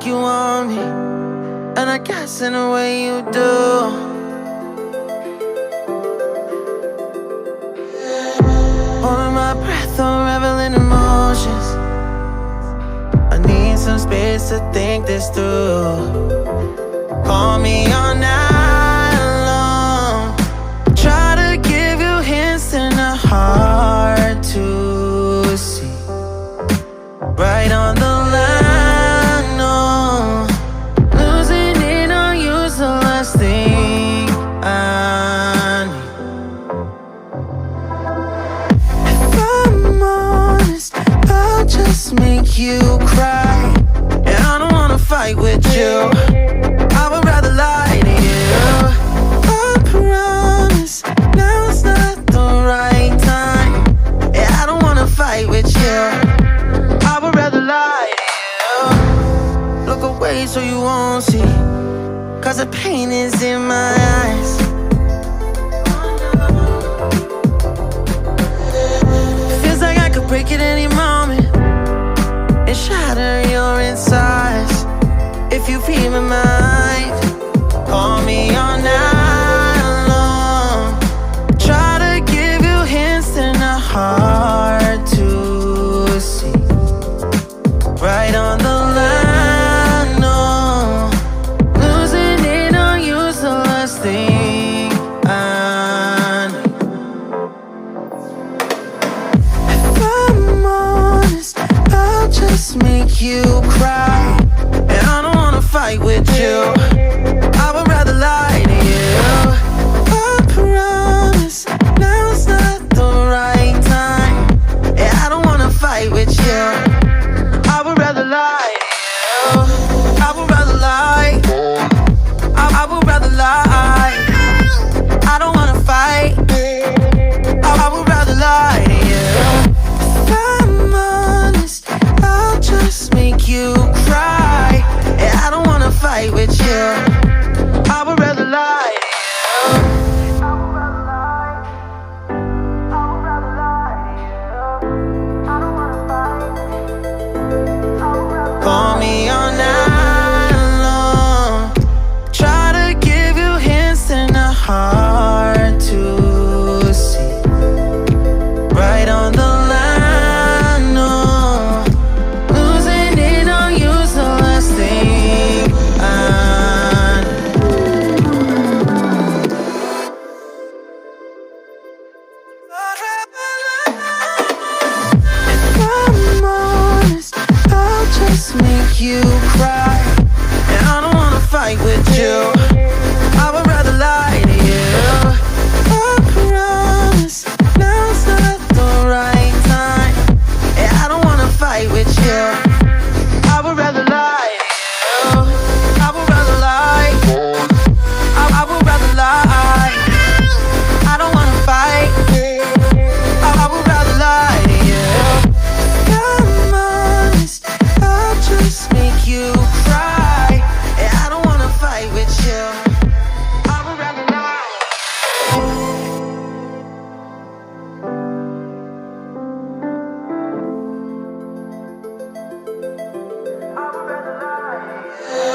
like you want me, and I guess in a way you do. Holding my breath, unraveling emotions. I need some space to think this through. Call me all night long. Try to give you hints and a hard to see. Right on the line, no. Losing it on you's the last thing I need. If I'm honest, I'll just make you cry. And I don't wanna fight with you. I would rather lie to you. I promise, now's not the right time. Yeah, I don't wanna fight with you. I would rather lie to you. Look away so you won't see, 'cause the pain is in my eyes. Feels like I could break at any moment and shatter your insides. If you feel my mind, call me all night long. Try to give you hints and a hard to see. Right on the line, no. Losing it on you's the last thing I need. If I'm honest, I'll just make you cry. And I don't wanna fight with you. I would rather lie to you. I promise, now's not the right time. Yeah, I don't wanna fight with you. I would rather lie to you. I would rather lie. I would rather lie. I don't wanna fight. I would rather lie to you. If I'm honest, I'll just make you cry. Yeah, I don't wanna fight with you. I would rather lie to you. I would rather lie. I would rather lie to you. I don't wanna fight. Call me all night long. Try to give you hints and a hard to see. Right on the line, no. Losing it on you's the last thing I need. If I'm honest, I'll just make you cry. And I don't wanna fight with you. I would rather lie to you. I promise, now's not the right time. Yeah, I don't wanna fight with you. I would rather lie to you. I would rather lie. I would rather lie. I don't wanna fight. I would rather lie to you. If I'm honest, I'll just make you cry. Yeah, I don't wanna fight with you. I would rather lie. I would rather lie to you.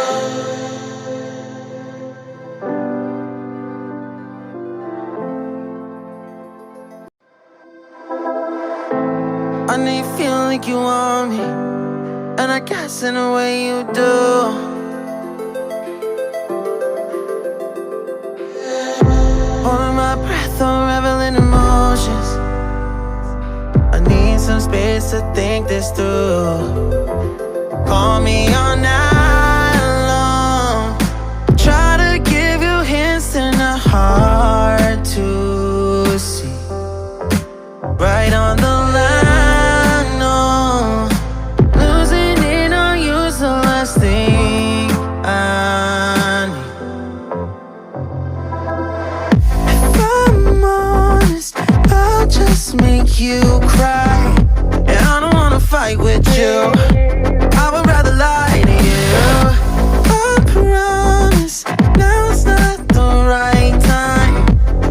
I know you feel like you want me, and I guess in a way you do. Holding my breath, unraveling emotions. I need some space to think this through. Call me all night long. Try to give you hints and a hard to see. Right on the line, no. Losing it on you's the last thing I need. If I'm honest, I'll just make you cry. And I don't wanna fight with you. I would rather lie to you. I promise, now's not the right time.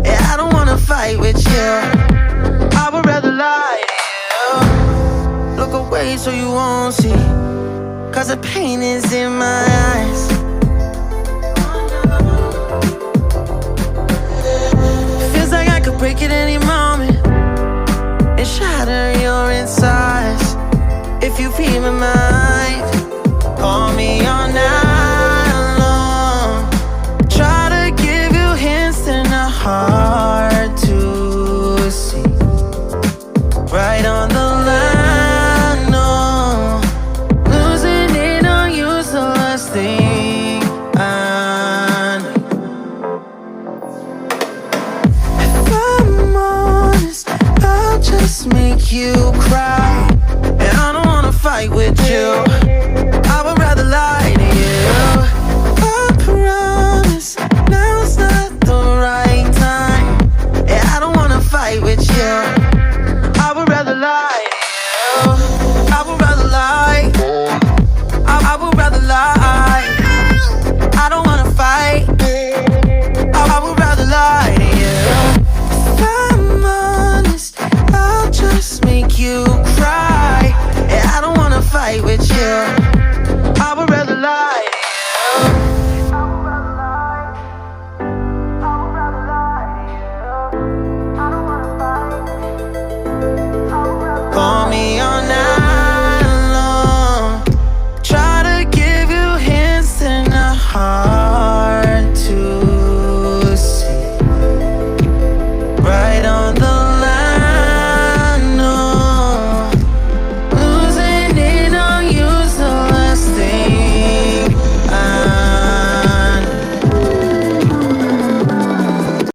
Yeah, I don't wanna fight with you. I would rather lie to you. Look away so you won't see, cause the pain is in my eyes. Feels like I could break it any moment and shatter your insides. If you feel my mind, call me all night long. Try to give you hints that are hard to see. Right on the line, no. Losing it on you's the last thing I need. If I'm honest, I'll just make you cry. And I don't wanna fight with you.